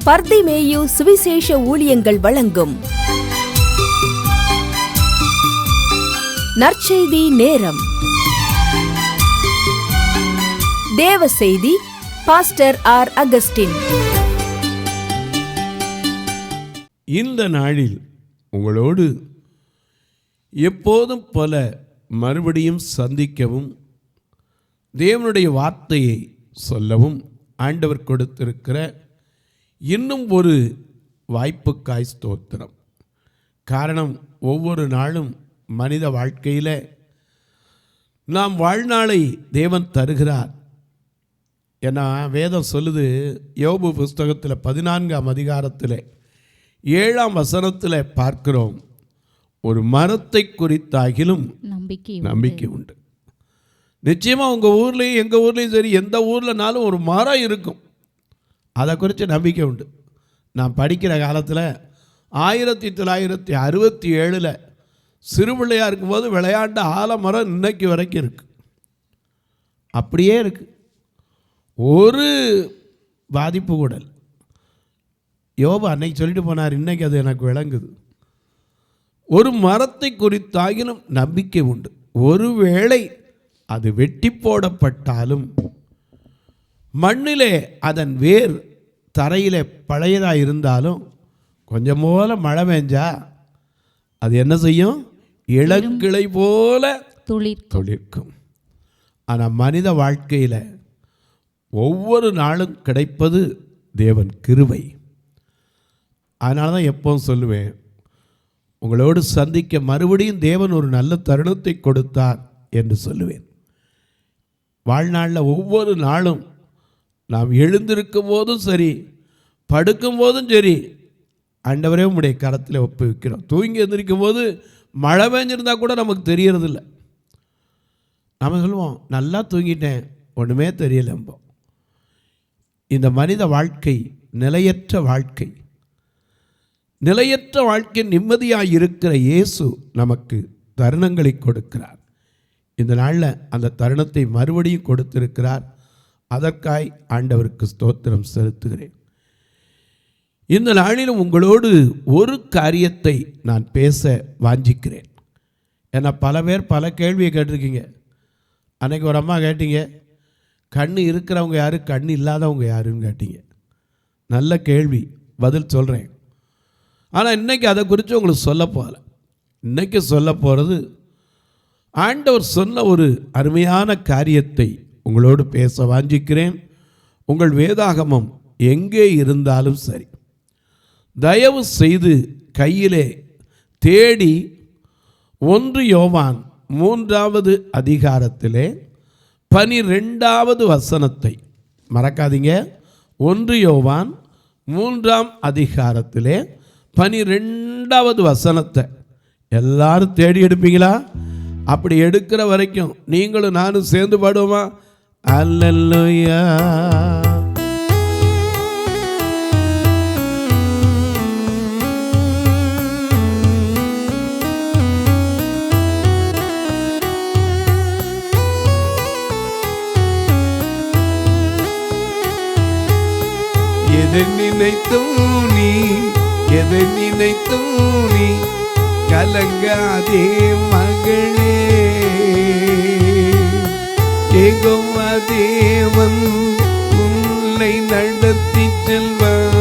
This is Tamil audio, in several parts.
பர்திமேயு சுவிசேஷ ஊழியங்கள் வழங்கும் நற்செய்தி நேரம். தேவ செய்தி பாஸ்டர் ஆர். அகஸ்டின். இந்த நாளில் உங்களோடு எப்போதும் போல மறுபடியும் சந்திக்கவும் தேவனுடைய வார்த்தையை சொல்லவும் ஆண்டவர் கொடுத்திருக்கிற இன்னும் ஒரு வாய்ப்புக்காய் ஸ்தோத்திரம். காரணம், ஒவ்வொரு நாளும் மனித வாழ்க்கையில் நாம் வாழ்நாளை தேவன் தருகிறார். ஏன்னா வேதம் சொல்லுது, யோபு புஸ்தகத்தில் 14ஆம் அதிகாரத்தில் 7ஆம் வசனத்தில் பார்க்கிறோம், ஒரு மரத்தை குறித்தாகிலும் நம்பிக்கை உண்டு. நிச்சயமாக உங்கள் ஊர்லேயும் எங்கள் ஊர்லேயும் சரி, எந்த ஊர்லனாலும் ஒரு மரம் இருக்கும், அதை குறித்து நம்பிக்கை உண்டு. நான் படிக்கிற காலத்தில் 1967 சிறுபிள்ளையாக இருக்கும்போது விளையாண்ட ஆலமரம் இன்னைக்கு வரைக்கும் இருக்குது. அப்படியே இருக்குது, ஒரு பாதிப்பு கூட. யோபு அன்னைக்கு சொல்லிட்டு போனார், இன்னைக்கு அது எனக்கு விளங்குது. ஒரு மரத்தை குறித்தாகிலும் நம்பிக்கை உண்டு. ஒருவேளை அது வெட்டி போடப்பட்டாலும் மண்ணிலே அதன் வேர் தரையிலே பழையதாக இருந்தாலும் கொஞ்சம் போல மழை பெஞ்சா அது என்ன செய்யும்? இளங்கிளை போல துளிர்க்கும். ஆனால் மனித வாழ்க்கையில் ஒவ்வொரு நாளும் கிடைப்பது தேவன் கிருபை. அதனால தான் எப்பவும் சொல்லுவேன், உங்களோடு சந்திக்க மறுபடியும் தேவன் ஒரு நல்ல தருணத்தை கொடுத்தார் என்று சொல்லுவேன். வாழ்நாளில் ஒவ்வொரு நாளும் நாம் எழுந்திருக்கும் போதும் சரி, படுக்கும் போதும் சரி, ஆண்டவரே உம்முடைய கரத்தில் ஒப்புவிக்கிறோம். தூங்கி எழுந்திருக்கும் போது மழை பெஞ்சிருந்தா கூட நமக்கு தெரியறதில்லை. நம்ம சொல்லுவோம், நல்லா தூங்கிட்டேன், ஒன்றுமே தெரியலம்போ. இந்த மனித வாழ்க்கை நிலையற்ற வாழ்க்கை. நிலையற்ற வாழ்க்கை நிம்மதியாக இருக்கிற இயேசு நமக்கு தருணங்களை கொடுக்கிறார். இந்த நாளில் அந்த தருணத்தை மறுபடியும் கொடுத்திருக்கிறார். அதற்காய் ஆண்டவருக்கு ஸ்தோத்திரம் செலுத்துகிறேன். இந்த நாளிலும் உங்களோடு ஒரு காரியத்தை நான் பேச வாஞ்சிக்கிறேன். ஏன்னா பல பேர் பல கேள்வியை கேட்டிருக்கீங்க. அன்றைக்கி ஒரு அம்மா கேட்டீங்க, கண்ணு இருக்கிறவங்க யார், கண்ணு இல்லாதவங்க யாருன்னு கேட்டீங்க. நல்ல கேள்வி, பதில் சொல்கிறேன். ஆனால் இன்றைக்கி அதை குறித்து உங்களுக்கு சொல்ல போகல. இன்றைக்கி சொல்ல போகிறது, ஆண்டவர் சொன்ன ஒரு அருமையான காரியத்தை உங்களோடு பேச வாஞ்சிக்கிறேன். உங்கள் வேதாகமம் எங்கே இருந்தாலும் சரி, தயவு செய்து கையிலே தேடி 1 யோவான் 3ஆவது அதிகாரத்திலே 12வது வசனத்தை மறக்காதீங்க. 1 யோவான் 3ஆம் அதிகாரத்திலே 12வது வசனத்தை எல்லாரும் தேடி எடுப்பீங்களா? அப்படி எடுக்கிற வரைக்கும் நீங்களும் நானும் சேர்ந்து பாடுவோமா? அல்லேலூயா. எதை நினைத்தும் நீ கலங்காதே மகளே, யெகோவா தேவன் உன்னை நடத்தி செல்வார்.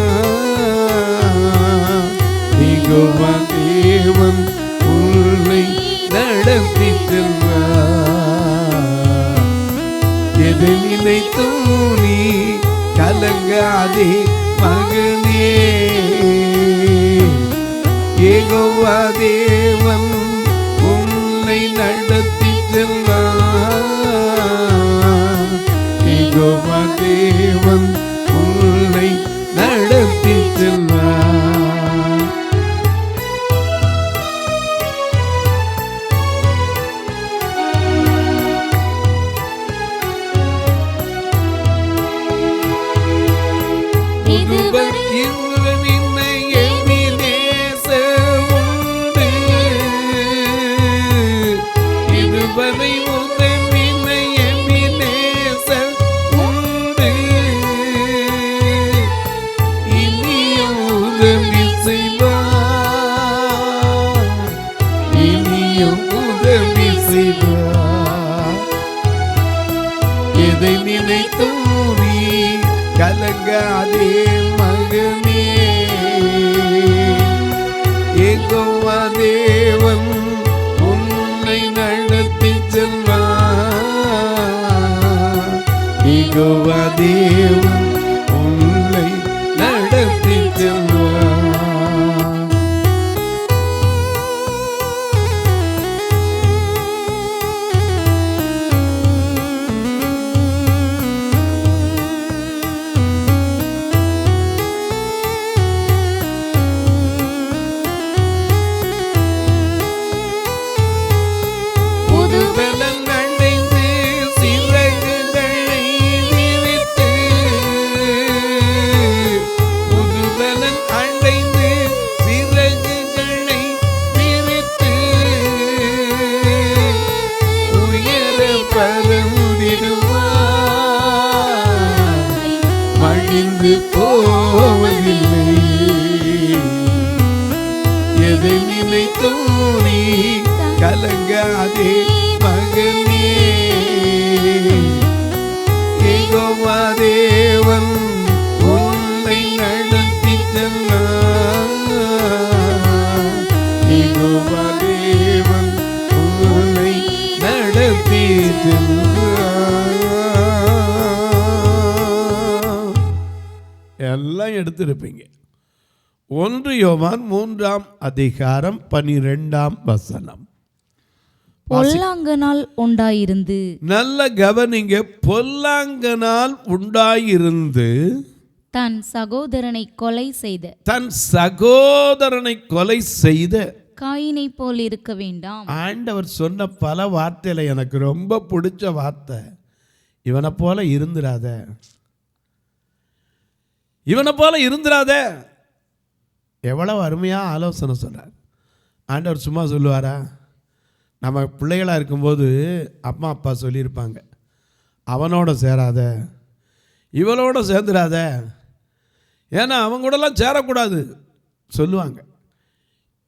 யெகோவா தேவன் உன்னை நடத்தி செல்வார். எதை நினைத்தும் நீ கலங்காதே மகனே, யெகோவா தேவன் உன்னை நடத்தி செல்வார். யெகோவா தேவன் உன்னை நடத்தி செல்வார். இனி கலங்காதே மகனே, யெகோவா தேவன் உன்னை நடத்தி செல்வார். யெகோவா தேவன் உன்னை நடத்தி செல்வார். மடிந்து போவதில்லை, எதை நினைத்தும் நீ கலங்காதே மகனே, யெகோவா தேவன் உன்னை நடத்தி செல்வார். யெகோவா தேவன் உன்னை நடத்தி செல்வார். எல்லாம் எடுத்திருப்பீங்க. 1 யோவான் 3ஆம் அதிகாரம் 12ஆம் வசனம். பொல்லாங்கனால் உண்டாயிருந்து, நல்ல கவனிங்க, பொல்லாங்கனால் உண்டாயிருந்து தன் சகோதரனை கொலை செய்த காயினை போல் இருக்க வேண்டாம். ஆண்டவர் சொன்ன பல வார்த்தையில எனக்கு ரொம்ப பிடிச்ச வார்த்தை, இவனை போல இருந்துராத, இவனை போல இருந்துராத. எவ்வளவு அருமையா ஆலோசனை சொல்றார் ஆண்டவர். சும்மா சொல்லுவாரா? நம்ம பிள்ளைகளாக இருக்கும்போது அம்மா அப்பா சொல்லியிருப்பாங்க, அவனோட சேராத, இவளோட சேர்ந்துடாத, ஏன்னா அவங்க கூடலாம் சேரக்கூடாது சொல்லுவாங்க.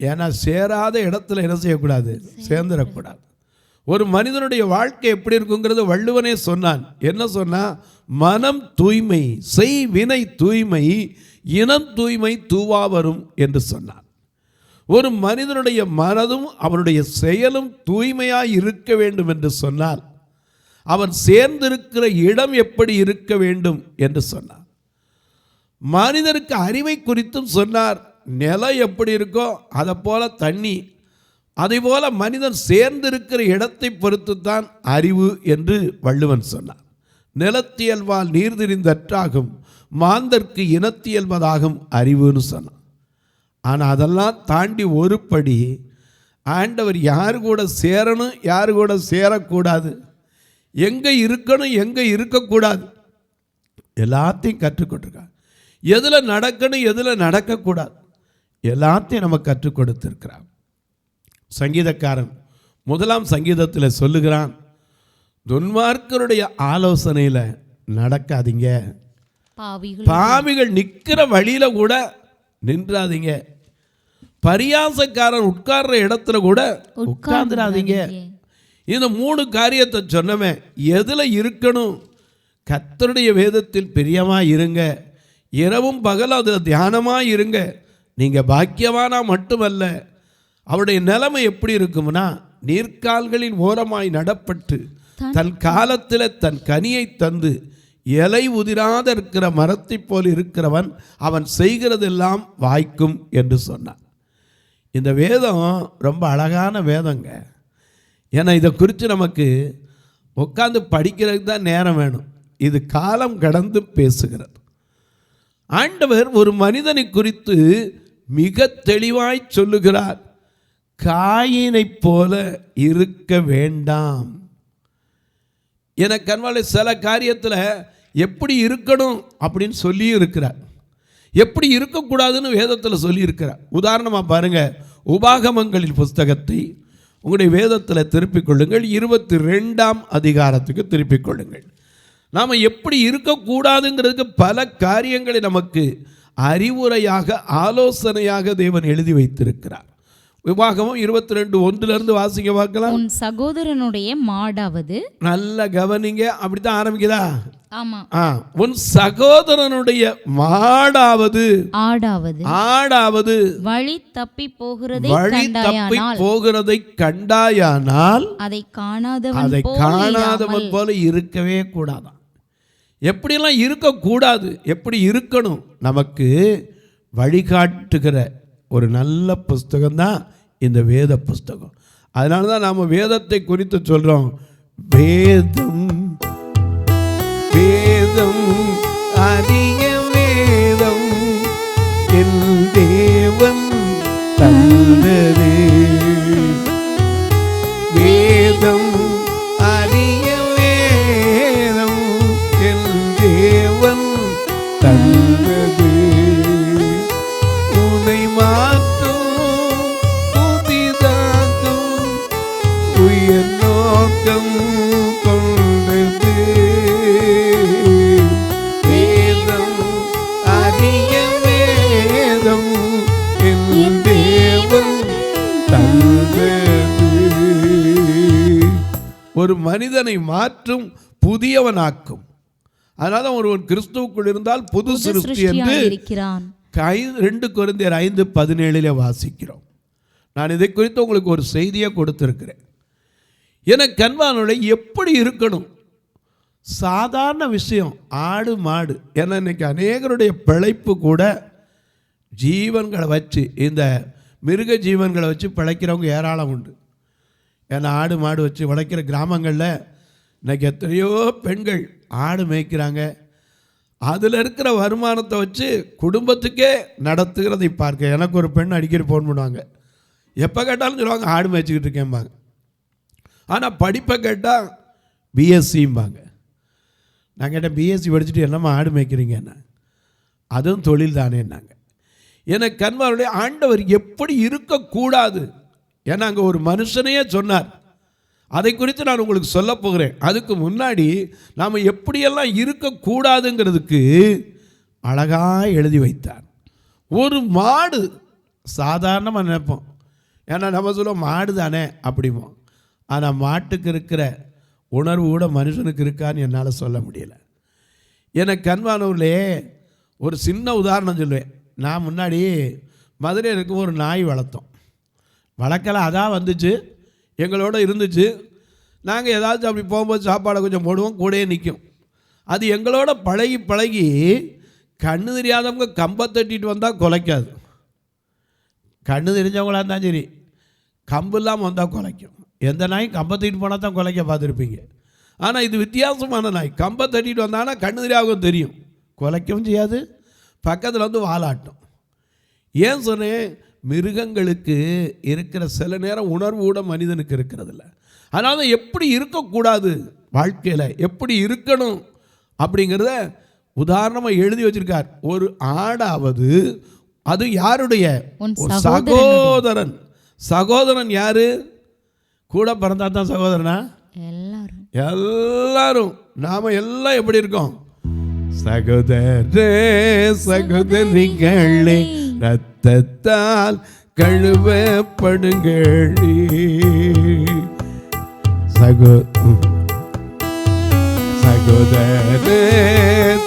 ஏன்னா சேராத இடத்துல என்ன செய்யக்கூடாது? சேர்ந்துடக்கூடாது. ஒரு மனிதனுடைய வாழ்க்கை எப்படி இருக்குங்கிறது வள்ளுவனே சொன்னான். என்ன சொன்னா? மனம் தூய்மை செய் வினை தூய்மை, இனம் தூய்மை தூவா வரும் என்று சொன்னான். ஒரு மனிதனுடைய மனதும் அவனுடைய செயலும் தூய்மையாய் இருக்க வேண்டும் என்று சொன்னால், அவன் சேர்ந்திருக்கிற இடம் எப்படி இருக்க வேண்டும் என்று சொன்னார். மனிதருக்கு அறிவை குறித்தும் சொன்னார். நிலம் எப்படி இருக்கோ அதை போல தண்ணி, அதை போல மனிதன் சேர்ந்திருக்கிற இடத்தை பொறுத்து தான் அறிவு என்று வள்ளுவன் சொன்னார். நிலத்தியல்வால் நீர்திரிந்தற்றாகும், மாந்தர்க்கு இனத்தியல்வதாகும் அறிவுன்னு சொன்னான். ஆனால் அதெல்லாம் தாண்டி ஒரு படி ஆண்டவர் யார் கூட சேரணும், யார் கூட சேரக்கூடாது, எங்கே இருக்கணும், எங்கே இருக்கக்கூடாது, எல்லாத்தையும் கற்றுக்கொண்டிருக்கார். எதில் நடக்கணும், எதில் நடக்கக்கூடாது, எல்லாத்தையும் நம்ம கற்றுக் கொடுத்திருக்கிறார். சங்கீதக்காரன் 1ஆம் சங்கீதத்தில் சொல்லுகிறான், துன்மார்க்கருடைய ஆலோசனையில் நடக்காதீங்க, பாவிகள் நிற்கிற வழியில கூட நின்றாதீங்க, பரியாசக்காரன் உட்கார்ற இடத்துல கூட உட்கார்ந்துடாதீங்க. இந்த 3 காரியத்தை சொன்னவன் எதில் இருக்கணும்? கர்த்தருடைய வேதத்தில் பிரியமாக இருங்க, இரவும் பகலும் அதில் தியானமாக இருங்க. நீங்கள் பாக்கியவானா மட்டுமல்ல, அவருடைய நிலைமை எப்படி இருக்கும்னா, நீர்க்கால்களின் ஓரமாய் நடப்பட்டு தன் காலத்தில் தன் கனியை தந்து இலை உதிராத இருக்கிற மரத்தை போல் இருக்கிறவன், அவன் செய்கிறதெல்லாம் வாய்க்கும் என்று சொன்னான். இந்த வேதம் ரொம்ப அழகான வேதங்க. ஏன்னா இதை குறித்து நமக்கு உட்காந்து படிக்கிறதுக்கு தான் நேரம் வேணும். இது காலம் கடந்து பேசுகிறது. ஆண்டவர் ஒரு மனிதனை குறித்து மிக தெளிவாய் சொல்லுகிறார், காயினை போல இருக்க வேண்டாம். என கண்வாலை சில காரியத்தில் எப்படி இருக்கணும் அப்படின்னு சொல்லி இருக்கிறார், எப்படி இருக்கக்கூடாதுன்னு வேதத்தில் சொல்லி இருக்கிறார். உதாரணமாக பாருங்கள், உபாகமங்களின் புஸ்தகத்தை உங்களுடைய வேதத்தில் திருப்பிக் கொள்ளுங்கள், 22ஆம் அதிகாரத்துக்கு திருப்பிக் கொள்ளுங்கள். நாம் எப்படி இருக்கக்கூடாதுங்கிறதுக்கு பல காரியங்களை நமக்கு அறிவுரையாக ஆலோசனையாக தேவன் எழுதி வைத்திருக்கிறார். உபாகமம் 22:1 வாசிங்க பார்க்கலாம். உன் சகோதரனுடைய மாடாவது, நல்ல கவனிங்க, அப்படித்தான் ஆரம்பிக்குதா? ஆமா, உன் சகோதரனுடைய மாடாவது ஆடாவது வழி தப்பி போகிறதை கண்டாயானால் அதை காணாதவன் போல இருக்கவே கூடாதான். எப்படியெல்லாம் இருக்கக்கூடாது, எப்படி இருக்கணும், நமக்கு வழிகாட்டுகிற ஒரு நல்ல புஸ்தகம் தான் இந்த வேத புஸ்தகம். அதனால தான் நாம் வேதத்தை குறித்து சொல்கிறோம். வேதம் வேதம் அரிய வேதம் என் தேவன் தந்தது. வேதம் அரிய வேதம் என் தேவன் தந்தது. உன்னை மாற்றும் புதிதாக்கும் உயர் நோக்கம் கொண்டது. வேதம் அரிய வேதம் என் தேவன் தந்தது. ஒரு மனிதனை மாற்றும் புதியவனாக்கும். அதனால ஒருவன் கிறிஸ்துவுக்குள் இருந்தால் புது சிருஷ்டி என்று 2 கொரிந்தியர் 5:17 வாசிக்கிறோம். நான் இதை குறித்து உங்களுக்கு ஒரு செய்தியை கொடுத்திருக்கிறேன். எனக்கு கண்பானோட எப்படி இருக்கணும், சாதாரண விஷயம், ஆடு மாடு. ஏன்னா இன்னைக்கு அநேகருடைய பிழைப்பு கூட ஜீவன்களை வச்சு, இந்த மிருக ஜீவன்களை வச்சு பிழைக்கிறவங்க ஏராளம் உண்டு. ஏன்னா ஆடு மாடு வச்சு உழைக்கிற கிராமங்களில் இன்றைக்கி எத்தனையோ பெண்கள் ஆடு மேய்க்கிறாங்க. அதில் இருக்கிற வருமானத்தை வச்சு குடும்பத்துக்கே நடத்துகிறதை பார்க்க எனக்கு ஒரு பெண் அடிக்கடி ஃபோன் பண்ணுவாங்க. எப்போ கேட்டாலும் சொல்லுவாங்க ஆடு மேய்ச்சிக்கிட்டு இருக்கேன்பாங்க. ஆனால் படிப்பை கேட்டால் பிஎஸ்சிம்பாங்க. நான் கேட்டேன் பிஎஸ்சி படிச்சுட்டு என்னம்மா ஆடு மேய்க்கிறீங்கன்னா, அதுவும் தொழில் தானேன்னாங்க. எனக்கு கண்பாருடைய ஆண்டவர் எப்படி இருக்கக்கூடாது, ஏன்னா அங்கே ஒரு மனுஷனையே சொன்னார். அதை குறித்து நான் உங்களுக்கு சொல்ல போகிறேன். அதுக்கு முன்னாடி நாம் எப்படியெல்லாம் இருக்கக்கூடாதுங்கிறதுக்கு அழகாக எழுதி வைத்தார். ஒரு மாடு சாதாரணமாக நினைப்போம், ஏன்னா நம்ம சொல்லுவோம் மாடு தானே அப்படிமோ. ஆனால் மாட்டுக்கு இருக்கிற உணர்வு கூட மனுஷனுக்கு இருக்கான்னு என்னால் சொல்ல முடியலை. எனக்கு கண்பானூர்லே ஒரு சின்ன உதாரணம் சொல்லுவேன். நான் முன்னாடி மதுரையில் இருக்கும் ஒரு நாய் வளர்த்தோம். வளர்க்கலை, அதான் வந்துச்சு, எங்களோட இருந்துச்சு. நாங்கள் ஏதாச்சும் அப்படி போகும்போது சாப்பாடை கொஞ்சம் போடுவோம், கூடயே நிற்கும். அது எங்களோட பழகி பழகி கண்ணு தெரியாதவங்க கம்பை தட்டிட்டு வந்தால் குலைக்காது. கண்ணு தெரிஞ்சவங்களாக இருந்தால் சரி, கம்பு இல்லாமல் வந்தால் குலைக்கும். எந்த நாயும் கம்பை தட்டிட்டு போனால் தான் குலைக்க பார்த்துருப்பீங்க. ஆனால் இது வித்தியாசமான நாய். கம்பை தட்டிட்டு வந்தாங்கன்னா கண்ணு தெரியாதவங்க தெரியும், குலைக்கவும் செய்யாது, பக்கத்தில் வந்து வாலாட்டும். ஏன் சொன்னேன், மிருகங்களுக்கு இருக்கிற சில நேரம் உணர்வு கூட மனிதனுக்கு இருக்கிறதில்ல. அதனால எப்படி இருக்கக்கூடாது, வாழ்க்கையில் எப்படி இருக்கணும் அப்படிங்கிறத உதாரணமாக எழுதி வச்சிருக்கார். ஒரு ஆடாவது, அது யாருடைய, சகோதரன். சகோதரன் யாரு? கூட பிறந்தா தான் சகோதரனா? எல்லாரும் நாம எல்லாம் எப்படி இருக்கோம்? சகோதரே சகோதரிகளே, ரத்தத்தால் கழுவப்படுங்கள். சகோதரே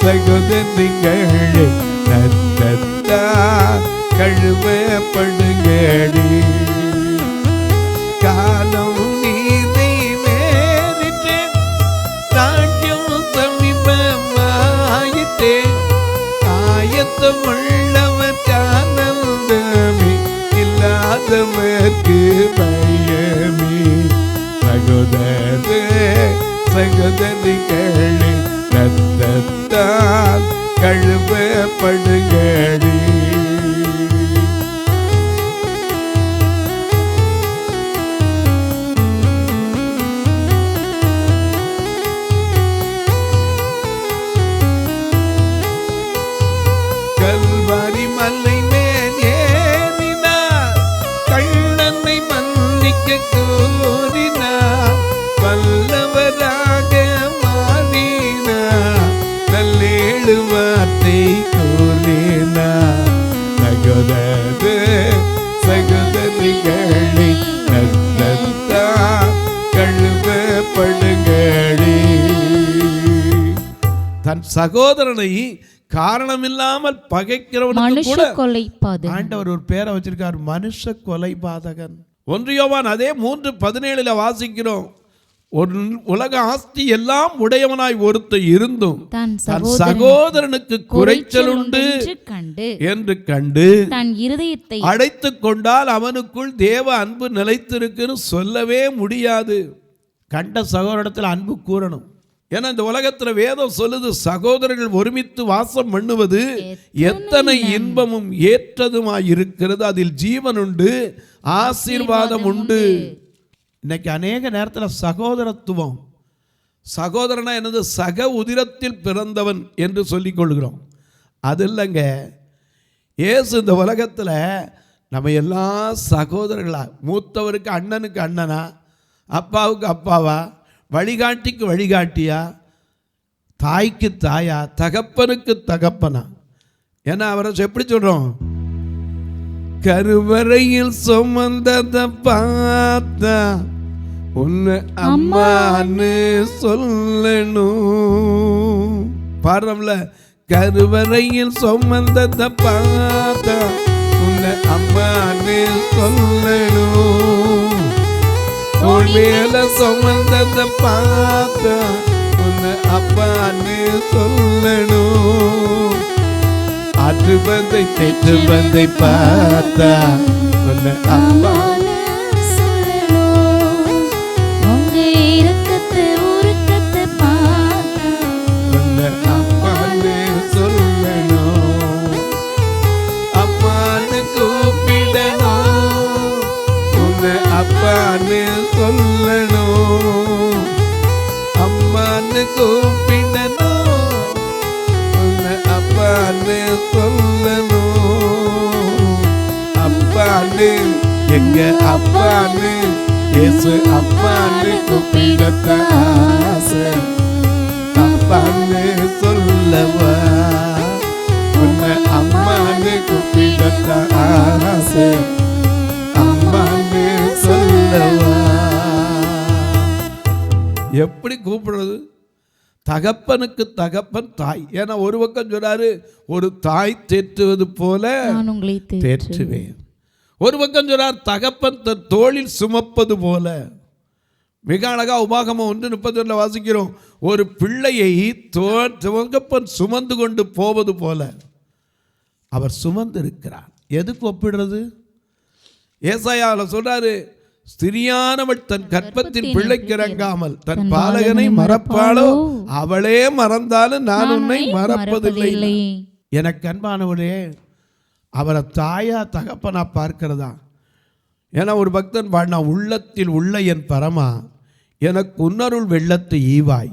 சகோதரிகளே, ரத்தத்தால் கழுவப்படுங்கள். காலம் நீதி வேறிட்டு ராஜ்யம் சமீபமாயிட்டே, ஆயத்தமுள்ளவர் ஆனந்தமே, இல்லாதவர்க்கு பயமே. சகோதரே சகோதரிகளே, ரத்தத்தால் கழுவப்படுங்கள். கல்வாரி மலை மேல் ஏறினார், கள்ளனை மன்னிக்க கோரினார், வல்லவராக மாறினார், நல்லேழு வார்த்தை கூறினார். சகோதரே சகோதரிகள் சகோதரனை காரணமில்லாமல் பகைக்கிறவனுக்கு கூட கொலைபாதகன். ஆண்டவர் ஒரு பேரை வச்சிருக்கார், மனுஷ கொலைபாதகன். 1 யோவான் அதே 3:17 வாசிக்கிறோம். ஒரு உலக ஆஸ்தி எல்லாம் உடையவனாய் ஒருத்தன் இருந்தும் தன் சகோதரனுக்கு குறைச்சல் உண்டு என்று கண்டு தன் இருதயத்தை அடைத்துக் கொண்டால் அவனுக்குள் தேவ அன்பு நிலைத்திருக்குன்னு சொல்லவே முடியாது. கண்ட சகோதரத்தில் அன்பு கூறணும். ஏன்னா இந்த உலகத்துல வேதம் சொல்லுது, சகோதரர்கள் ஒருமித்து வாசம் பண்ணுவது எத்தனை இன்பமும் ஏற்றதுமாய் இருக்கிறது, அதில் ஜீவன் உண்டு, ஆசீர்வாதம் உண்டு. இன்னைக்கு அநேக நேரத்தில் சகோதரத்துவம், சகோதரனா என்னது, சக உதிரத்தில் பிறந்தவன் என்று சொல்லிக் கொள்கிறோம். அது இல்லைங்க. இயேசு இந்த உலகத்தில் நம்ம எல்லாம் சகோதரர்களா, மூத்தவருக்கு அண்ணனுக்கு அண்ணனா, அப்பாவுக்கு அப்பாவா, வழிகாட்டிக்கு வழிகாட்டியா, தாய்க்கு தாயா, தகப்பனுக்கு தகப்பனா. ஏன்னா அவரை எப்படி சொல்றோம், கருவறையில் சுமந்தத பார்த்தா உன்னை அம்மான்னு சொல்லணும். பாடுறோம்ல, கருவறையில் சுமந்தத பார்த்தா உன்னை அம்மான்னு சொல்லணும். உன் மேல சுமந்தத பார்த்தா உன்னை அப்பான்னு சொல்லணும். ஆற்று பந்தை தெற்று பந்தை பார்த்தா உன்னை அப்பா உங்க இரக்கத்தை உருக்கத்தை பார்த்தா உன்னை அப்பான்னு சொல்லணும். அப்பான்னு கூப்பிடணும், உன்னை அப்பான்னு சொல்லணும். அம்மான்னு கூப்பிடணும், அப்பான்னு சொல்லணும். அப்பான்னு எங்க அப்பான்னு இயேசு அப்பான்னு கூப்பிடத்த ஆசை. அப்பான்னு சொல்லவா, உன்னை அம்மான்னு கூப்பிடத்த ஆசை. அம்மான்னு சொல்லவா. எப்படி கூப்பிடுறது? தகப்பனுக்கு தகப்பன் தாய். ஏன்னா ஒரு பக்கம் சொல்றாரு, ஒரு தாய் தேற்றுவது போல தேற்றுவேன். ஒரு பக்கம் சொல்றார், தகப்பன் தன் தோளில் சுமப்பது போல. மிக அழகா உபாகமம் 1:31 வாசிக்கிறோம், ஒரு பிள்ளையை தகப்பன் சுமந்து கொண்டு போவது போல அவர் சுமந்து இருக்கிறார். எதுக்கு ஒப்பிடுறது? ஏசாயாவில் சொல்றாரு, ஸ்திரியானவள் தன் கற்பத்தின் பிள்ளைக்கு இறங்காமல் தன் பாலகனை மறப்பாளோ, அவளே மறந்தாலும் நான் உன்னை மறப்பதில்லை. எனக்கு அன்பானவளே, அவரை தாயா தகப்பனா பார்க்கிறதா. ஏன்னா ஒரு பக்தன் பாடினா, உள்ளத்தில் உள்ள என் பரமா எனக்கு உன்னருள் வெள்ளத்தை ஈவாய்,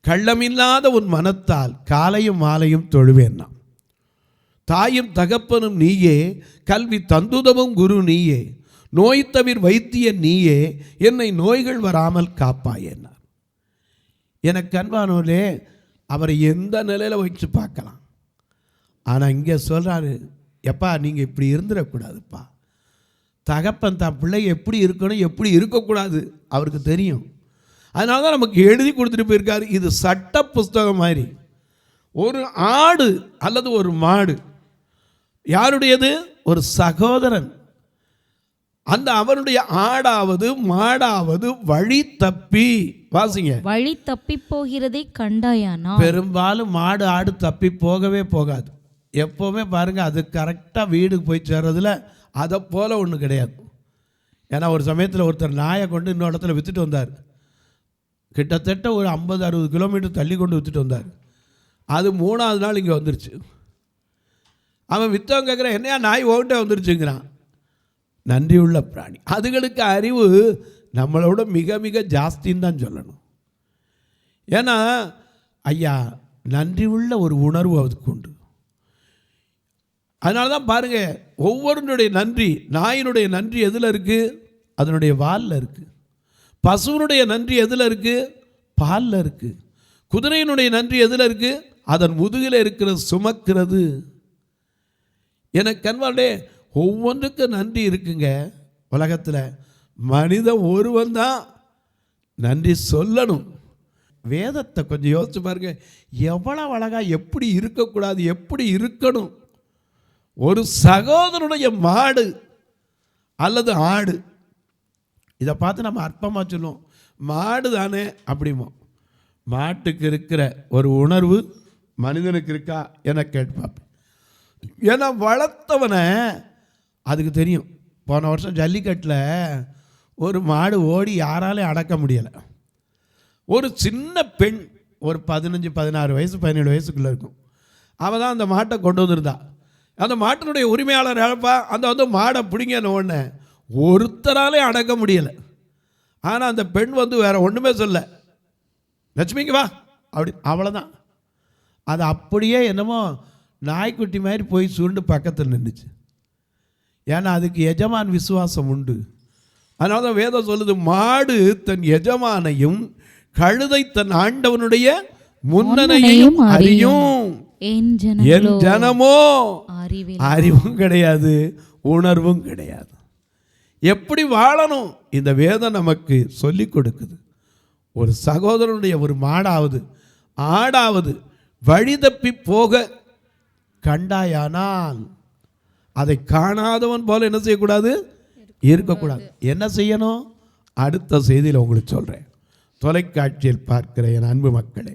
கள்ளமில்லாத உன் மனத்தால் காலையும் மாலையும் தொழுவேன். தாயும் தகப்பனும் நீயே, கல்வி தந்துதவும் குரு நீயே, நோய் தவிர வைத்தியன் நீயே, என்னை நோய்கள் வராமல் காப்பாயேன்னார். எனக்கு அன்பானவர்களே, அவரை எந்த நிலையில் வச்சு பார்க்கலாம். ஆனால் இங்கே சொல்கிறாரு, எப்பா நீங்கள் இப்படி இருந்துடக்கூடாதுப்பா. தகப்பன் தான் பிள்ளை எப்படி இருக்கணும் எப்படி இருக்கக்கூடாது அவருக்கு தெரியும். அதனால தான் நமக்கு எழுதி கொடுத்துட்டு போயிருக்காரு. இது சட்ட புஸ்தகம் மாதிரி. ஒரு ஆடு அல்லது ஒரு மாடு யாருடையது? ஒரு சகோதரன். அந்த அவனுடைய ஆடாவது மாடாவது வழி தப்பி, வாசிங்க, வழி தப்பி போகிறதை கண்டாயானா. பெரும்பாலும் மாடு ஆடு தப்பி போகவே போகாது. எப்போவுமே பாருங்க, அது கரெக்டாக வீடுக்கு போய் சேர்றதுல அதை போல ஒன்று கிடையாது. ஏன்னா ஒரு சமயத்தில் ஒருத்தர் நாயை கொண்டு இன்னொரு இடத்துல விற்றுட்டு வந்தார். கிட்டத்தட்ட ஒரு 50-60 கிலோமீட்டர் தள்ளி கொண்டு விற்றுட்டு வந்தார். அது 3ஆவது நாள் இங்கே வந்துருச்சு. அவன் விற்றவன் கேட்குறான், என்னையா நாய் ஓன்ட்டே வந்துருச்சுங்கிறான். நன்றியுள்ள பிராணி. அதுகளுக்கு அறிவு நம்மளோட மிக மிக ஜாஸ்தின்னு தான் சொல்லணும். ஏன்னா ஐயா, நன்றி உள்ள ஒரு உணர்வு அதுக்கு உண்டு. அதனால தான் பாருங்கள், ஒவ்வொருடைய நன்றி, நாயினுடைய நன்றி எதில் இருக்குது? அதனுடைய வாலில் இருக்குது. பசுவனுடைய நன்றி எதில் இருக்குது? பாலில் இருக்குது. குதிரையினுடைய நன்றி எதில் இருக்குது? அதன் முதுகில் இருக்கிறது, சுமக்கிறது. எனக்கு கண்வாடே ஒவ்வொன்றுக்கு நன்றி இருக்குங்க. உலகத்தில் மனிதன் ஒருவன் தான் நன்றி சொல்லணும். வேதத்தை கொஞ்சம் யோசிச்சு பாருங்க. எவ்வளோ அழகா, எப்படி இருக்கக்கூடாது, எப்படி இருக்கணும். ஒரு சகோதரனுடைய மாடு அல்லது ஆடு, இதை பார்த்து நம்ம அற்பமாக சொல்லுவோம், மாடு தானே அப்படிமோ. மாட்டுக்கு இருக்கிற ஒரு உணர்வு மனிதனுக்கு இருக்கா என கேட்பாப்பேன். ஏன்னா வளர்த்தவனை அதுக்கு தெரியும். போன வருஷம் ஜல்லிக்கட்டில் ஒரு மாடு ஓடி யாராலையும் அடக்க முடியலை. ஒரு சின்ன பெண், ஒரு 15, 16 வயசு 17 வயசுக்குள்ளே இருக்கும், அவள் தான் அந்த மாட்டை கொண்டு வந்திருந்தா. அந்த மாட்டினுடைய உரிமையாளர் இழப்பா அந்த மாடை பிடிங்கன்னு ஒன்று ஒருத்தராலே அடக்க முடியலை. ஆனால் அந்த பெண் வேறு ஒன்றுமே சொல்ல, லட்சுமிக்கு வா அப்படி, அவ்வளோதான். அது அப்படியே என்னமோ நாய்க்குட்டி மாதிரி போய் சுருண்டு பக்கத்தில் நின்றுச்சு. ஏன்னா அதுக்கு எஜமான் விசுவாசம் உண்டு. அதனால தான் வேதம் சொல்லுது, மாடு தன் எஜமானையும் கழுதை தன் ஆண்டவனுடைய முன்னனையும் அறியும், என் ஜனமோ அறிவும் கிடையாது, உணர்வும் கிடையாது. எப்படி வாழணும் இந்த வேதம் நமக்கு சொல்லி கொடுக்குது. ஒரு சகோதரனுடைய ஒரு மாடாவது ஆடாவது வழி தப்பி போக கண்டாயானால் அதை காணாதவன் போல என்ன செய்யக்கூடாது, இருக்கக்கூடாது. என்ன செய்யணும்? அடுத்த செய்தியில் உங்களுக்கு சொல்கிறேன். தொலைக்காட்சியில் பார்க்கிற என் அன்பு மக்களே,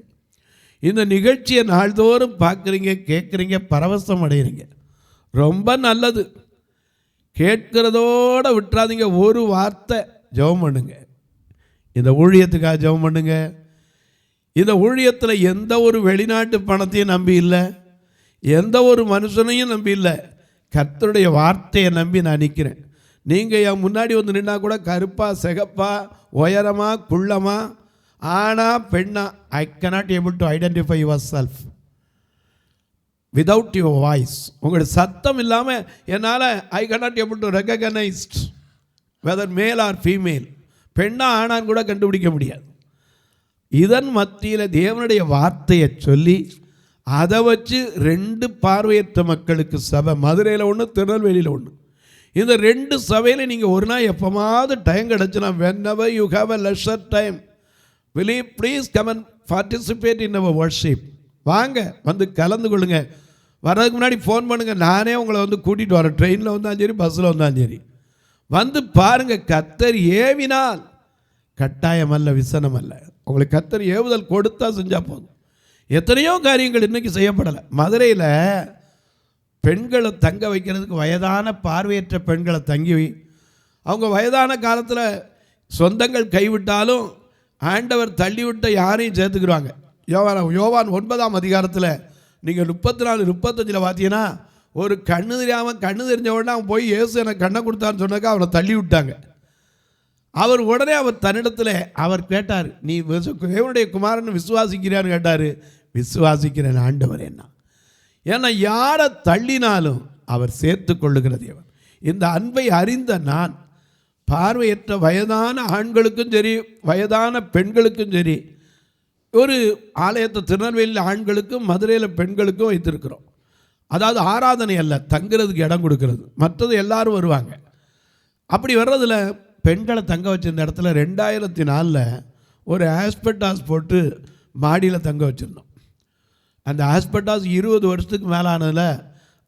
இந்த நிகழ்ச்சியை நாள்தோறும் பார்க்குறீங்க, கேட்குறீங்க, பரவசம் அடைகிறீங்க, ரொம்ப நல்லது. கேட்கிறதோடு விட்டுறாதீங்க. ஒரு வார்த்தை ஜெபம் பண்ணுங்க. இந்த ஊழியத்துக்காக ஜெபம் பண்ணுங்க. இந்த ஊழியத்தில் எந்த ஒரு வெளிநாட்டு பணத்தையும் நம்பி இல்லை, எந்த ஒரு மனுஷனையும் நம்பி இல்லை, கர்த்தருடைய வார்த்தையை நம்பி நான் நிற்கிறேன். நீங்கள் என் முன்னாடி வந்து நின்னா கூட கருப்பா சிகப்பா உயரமா குள்ளமா ஆனா பெண்ணா, ஐ cannot able to identify yourself without your voice. உங்களுடைய சத்தம் இல்லாமல் என்னால் ஐ cannot able to recognize whether male or female, பெண்ணா ஆனான்னு கூட கண்டுபிடிக்க முடியாது. இதன் மத்தியில் தேவனுடைய வார்த்தையை சொல்லி அதை வச்சு 2 பார்வையற்ற மக்களுக்கு சபை, மதுரையில் ஒன்று, திருநெல்வேலியில் ஒன்று. இந்த 2 சபையில் நீங்கள் ஒரு நாள் எப்போமாவது time கிடச்சுன்னா, whenever you have a leisure time, will you please come and participate in our worship. வாங்க, வந்து கலந்து கொள்ளுங்க. வர்றதுக்கு முன்னாடி ஃபோன் பண்ணுங்கள், நானே உங்களை வந்து கூட்டிகிட்டு வரேன். ட்ரெயினில் வந்தாலும் சரி, பஸ்ஸில் வந்தாலும் சரி, வந்து பாருங்கள். கர்த்தர் ஏவினால், கட்டாயம் அல்ல, விசனம் அல்ல. உங்களுக்கு கர்த்தர் ஏவுதல் கொடுத்தா செஞ்சால் போதும். எத்தனையோ காரியங்கள் இன்றைக்கி செய்யப்படலை. மதுரையில் பெண்களை தங்க வைக்கிறதுக்கு வயதான பார்வையற்ற பெண்களை தங்கி, அவங்க வயதான காலத்தில் சொந்தங்கள் கைவிட்டாலும் ஆண்டவர் தள்ளிவிட்ட யாரையும் சேர்த்துக்கிறாங்க. யோவான் 9ஆம் அதிகாரத்தில் நீங்கள் 34, 35 பார்த்தீங்கன்னா, ஒரு கண்ணு தெரியாமல் கண்ணு தெரிஞ்ச உடனே அவன் போய் இயேசு எனக்கு கண்ணை கொடுத்தான்னு சொன்னாக்கா அவனை தள்ளி விட்டாங்க. அவர் உடனே அவர் தன்னிடத்தில் அவர் கேட்டார், நீ தேவனுடைய குமாரன் விசுவாசிக்கிறான்னு கேட்டார். விசுவாசிக்கிறேன் ஆண்டவர் என்ன. ஏன்னா யாரை தள்ளினாலும் அவர் சேர்த்து கொள்ளுகிற தேவன். இந்த அன்பை அறிந்த நான் பார்வையற்ற வயதான ஆண்களுக்கும் சரி, வயதான பெண்களுக்கும் சரி, ஒரு ஆலயத்தை திருநெல்வேலியில் ஆண்களுக்கும் மதுரையில் பெண்களுக்கும் வைத்திருக்கிறோம். அதாவது ஆராதனை அல்ல, தங்குறதுக்கு இடம் கொடுக்கறது. மற்றது எல்லாரும் வருவாங்க. அப்படி வர்றதில் பெண்களை தங்க வச்சிருந்த இடத்துல 2004 ஒரு ஆஸ்பெட்டாஸ் போட்டு மாடியில் தங்க வச்சுருந்தோம். அந்த ஆஸ்பெட்டாஸ் 20 வருஷத்துக்கு மேலானதில்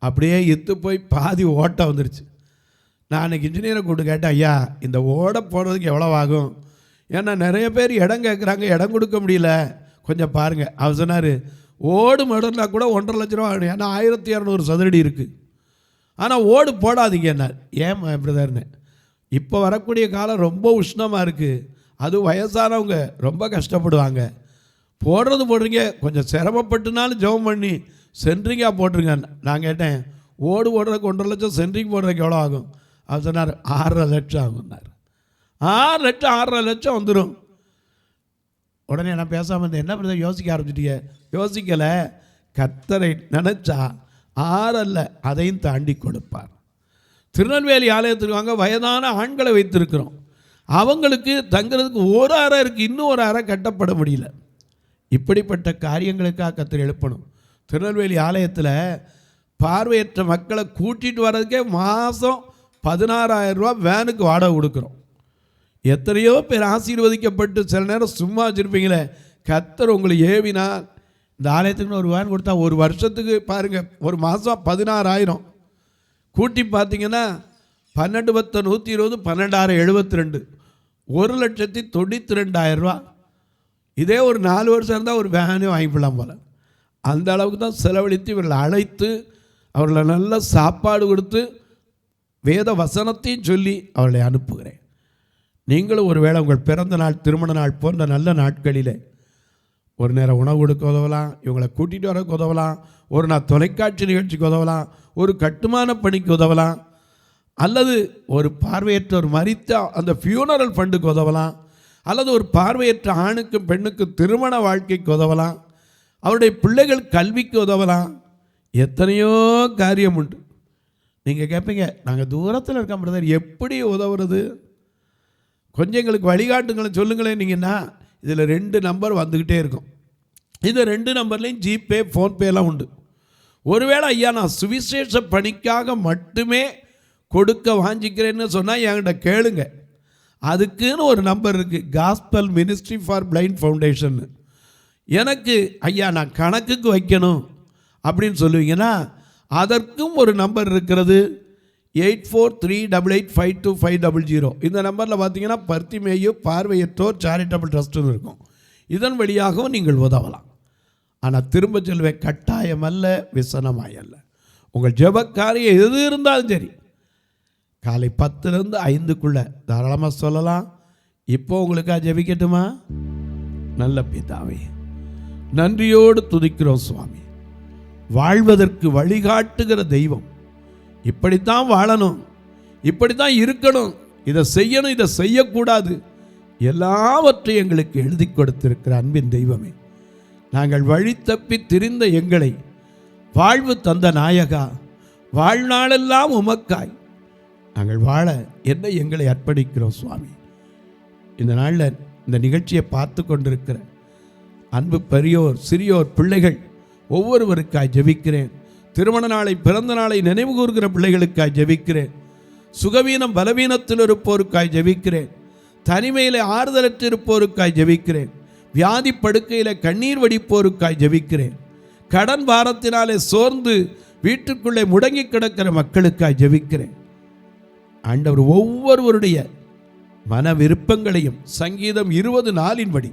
அப்படியே இத்து போய் பாதி ஓட்டை வந்துருச்சு. நான் அன்றைக்கி இன்ஜினியரை கூப்பிட்டு கேட்டேன், ஐயா இந்த ஓடை போடுறதுக்கு எவ்வளோ ஆகும்? ஏன்னா நிறைய பேர் இடம் கேட்குறாங்க, இடம் கொடுக்க முடியல, கொஞ்சம் பாருங்கள். அவர் சொன்னார், ஓடு மடர்னா கூட 1.5 லட்ச ரூபா ஆகணும். ஏன்னா 1200 சதுரடி இருக்குது. ஆனால் ஓடு போடாதீங்க என்னார். ஏன் பிரதர்னு, இப்போ வரக்கூடிய காலம் ரொம்ப உஷ்ணமாக இருக்குது, அது வயசானவங்க ரொம்ப கஷ்டப்படுவாங்க, போடுறீங்க, கொஞ்சம் சிரமப்பட்டுனாலும் ஜெபம் பண்ணி சென்ட்ரிங்காக போட்டுருங்க. நான் கேட்டேன், ஓடு போடுறதுக்கு 1.5 லட்சம், சென்ட்ரிங் போடுறதுக்கு எவ்வளோ ஆகும்? அவர் சொன்னார் 6.5 லட்சம் ஆகும்னார். 6 லட்சம் 6.5 லட்சம் வந்துடும். உடனே நான் பேசாமல் இருந்தேன். என்ன பண்ணுறது, யோசிக்க ஆரம்பிச்சிட்டீங்க? யோசிக்கலை. கர்த்தரை நினச்சா 6 அல்ல, அதையும் தாண்டி கொடுப்பார். திருநெல்வேலி ஆலயத்துக்கு வாங்க, வயதான ஆண்களை வைத்திருக்கிறோம். அவங்களுக்கு தங்கிறதுக்கு ஒரு அறை இருக்குது, இன்னும் ஒரு அறை கட்டப்பட முடியல. இப்படிப்பட்ட காரியங்களுக்காக கர்த்தர் எழுப்பணும். திருநெல்வேலி ஆலயத்தில் பார்வையற்ற மக்களை கூட்டிகிட்டு வர்றதுக்கே மாதம் 16,000 ரூபா வேனுக்கு வாடகை கொடுக்குறோம். எத்தனையோ பேர் ஆசீர்வதிக்கப்பட்டு சில நேரம் சும்மா வச்சுருப்பீங்களே, கர்த்தர் உங்களை ஏவினார். இந்த ஆலயத்துக்குன்னு ஒரு வேன் கொடுத்தா ஒரு வருஷத்துக்கு பாருங்கள், ஒரு மாதம் 16,000 கூட்டி பார்த்தீங்கன்னா 12 10 120 12 72 1,92,000 ரூபா. இதே ஒரு 4 வருஷம் இருந்தால் ஒரு வேனே வாங்கிக்கலாம் போல். அந்த அளவுக்கு தான் செலவழித்து இவர்களை அழைத்து அவர்களை நல்ல சாப்பாடு கொடுத்து வேத வசனத்தையும் சொல்லி அவர்களை அனுப்புகிறேன். நீங்களும் ஒருவேளை உங்கள் பிறந்த நாள், திருமண நாள் போன்ற நல்ல நாட்களில் ஒரு நேரம் உணவு கொடுக்க உதவலாம், இவங்களை கூட்டிகிட்டு வரக்கு உதவலாம், ஒரு நாள் தொலைக்காட்சி நிகழ்ச்சிக்கு உதவலாம், ஒரு கட்டுமான பணிக்கு உதவலாம், அல்லது ஒரு பார்வையற்றோர் மரித்த அந்த ஃபியூனரல் ஃபண்டுக்கு உதவலாம், அல்லது ஒரு பார்வையற்ற ஆணுக்கும் பெண்ணுக்கும் திருமண வாழ்க்கைக்கு உதவலாம், அவருடைய பிள்ளைகள் கல்விக்கு உதவலாம். எத்தனையோ காரியம் உண்டு. நீங்கள் கேட்பீங்க, நாங்கள் தூரத்தில் இருக்க பிரதர், எப்படி உதவுறது? கொஞ்சம் எங்களுக்கு வழிகாட்டுங்களை சொல்லுங்களேன். நீங்கன்னா இதில் 2 நம்பர் வந்துக்கிட்டே இருக்கும். இந்த 2 நம்பர்லேயும் ஜிபே, ஃபோன்பேலாம் உண்டு. ஒருவேளை ஐயா நான் சுவிசேஷ பணிக்காக மட்டுமே கொடுக்க வாஞ்சிக்கிறேன்னு சொன்னால் என்கிட்ட கேளுங்க. அதுக்குன்னு ஒரு நம்பர் இருக்குது, gospel ministry for blind foundation. எனக்கு ஐயா நான் கணக்குக்கு வைக்கணும் அப்படின்னு சொல்லுவீங்கன்னா அதற்கும் ஒரு நம்பர் இருக்கிறது, 8438852500. இந்த நம்பரில் பார்த்தீங்கன்னா பர்த்திமேயு பார்வையற்றோர் சேரிட்டபிள் ட்ரஸ்ட்டுன்னு இருக்கும். இதன் வழியாகவும் நீங்கள் உதவலாம். ஆனால் திரும்ப சொல்வேன், கட்டாயமல்ல, விசனமாயல்ல. உங்கள் ஜெபக்காரியம் எது இருந்தாலும் சரி, காலை 10லேருந்து 5க்குள்ளே தாராளமாக சொல்லலாம். இப்போ உங்களுக்காக ஜெபிக்கட்டுமா? நல்ல பிதாவே, நன்றியோடு துதிக்கிறோம் சுவாமி. வாழ்வதற்கு வழிகாட்டுகிற தெய்வம். இப்படித்தான் வாழணும், இப்படித்தான் இருக்கணும், இதை செய்யணும், இதை செய்யக்கூடாது, எல்லாவற்றையும் எங்களுக்கு எழுதி கொடுத்திருக்கிற அன்பின் தெய்வமே, நாங்கள் வழி தப்பி திரிந்த எங்களை வாழ்வு தந்த நாயகா, வாழ்நாளெல்லாம் உமக்காய் நாங்கள் வாழ என்ன எங்களை அர்ப்பணிக்கிறோம் சுவாமி. இந்த நாளில் இந்த நிகழ்ச்சியை பார்த்து கொண்டிருக்கிற அன்பு பெரியோர், சிறியோர், பிள்ளைகள் ஒவ்வொருவருக்காய் ஜெபிக்கிறேன். திருமண நாளை, பிறந்த நாளை நினைவு கூறுகிற பிள்ளைகளுக்காய் ஜெபிக்கிறேன். சுகவீனம் பலவீனத்தில் இருப்போருக்காய் ஜெபிக்கிறேன். தனிமையில் ஆறுதலற்று இருப்போருக்காய் ஜெபிக்கிறேன். வியாதி படுக்கையில் கண்ணீர் வடிப்போருக்காய் ஜெபிக்கிறேன். கடன் பாரத்தினாலே சோர்ந்து வீட்டுக்குள்ளே முடங்கி கிடக்கிற மக்களுக்காய் ஜெபிக்கிறேன். ஆண்டவர் ஒவ்வொருவருடைய மன விருப்பங்களையும் சங்கீதம் 20:4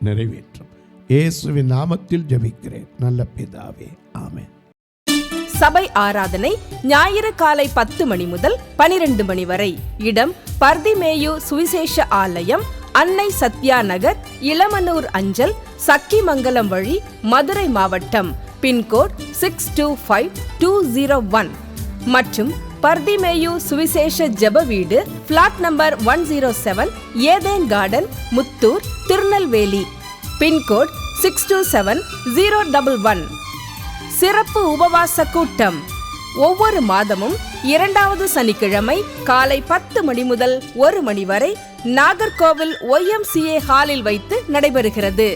நிறைவேற்றும். இயேசுவின் நாமத்தில் ஜெபிக்கிறேன் நல்ல பிதாவே, ஆமென். சபை ஆராதனை ஞாயிறு காலை 10 மணி முதல் 12 மணி வரை. இடம் பர்திமேயு சுவிசேஷ ஆலயம், அன்னை சத்யா நகர், இளமனூர் அஞ்சல், சக்கிமங்கலம் வழி, மதுரை மாவட்டம். பின்கோட் 625201 மற்றும் பர்திமேயு சுவிசேஷ ஜெப வீடு, flat number 107, Eden garden, Muthur, Tirunelveli. Pincode 627011. சிறப்பு உபவாச கூட்டம் ஒவ்வொரு மாதமும் 2வது சனிக்கிழமை காலை 10 மணி முதல் 1 மணி வரை நாகர்கோவில் YMCA ஹாலில் வைத்து நடைபெறுகிறது.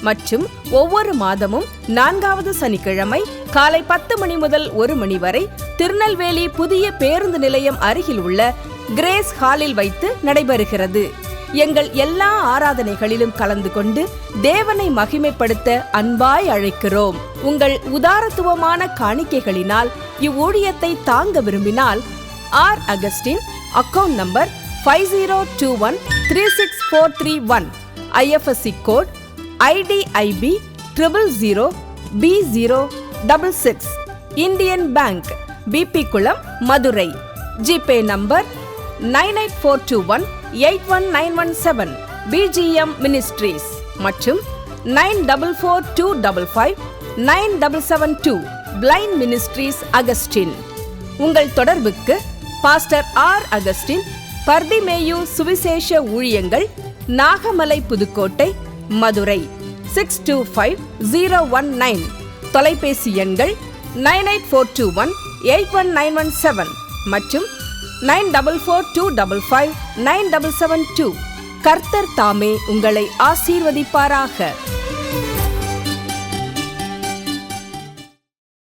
மற்றும் ஒவ்வொரு மாதமும் 4வது சனிக்கிழமை காலை 10 மணி முதல் 1 மணி வரை திருநெல்வேலி புதிய பேருந்து நிலையம் அருகில் உள்ள கிரேஸ் ஹாலில் வைத்து நடைபெறுகிறது. எங்கள் எல்லா ஆராதனைகளிலும் கலந்து கொண்டு தேவனை மகிமைப்படுத்த அன்பாய் அழைக்கிறோம். உங்கள் உதாரத்துவமான காணிக்கைகளினால் இவ்வூழியத்தை தாங்க விரும்பினால் R Augustine, account number 5021364331, IFSC code IDIB 000B066, Indian bank, BP Kulam, Madurai. GPay number 9842181917, BGM ministries மற்றும் 9442559772, பிளைண்ட் மினிஸ்ட்ரீஸ் அகஸ்டின். உங்கள் தொடர்புக்கு பாஸ்டர் ஆர் அகஸ்டின், பர்திமேயு சுவிசேஷ ஊழியங்கள், நாகமலை, புதுக்கோட்டை, மதுரை 625019. தொலைபேசி எண்கள் 9842181917 மற்றும் 9442559772. கர்த்தர் தாமே உங்களை ஆசீர்வதிப்பாராக.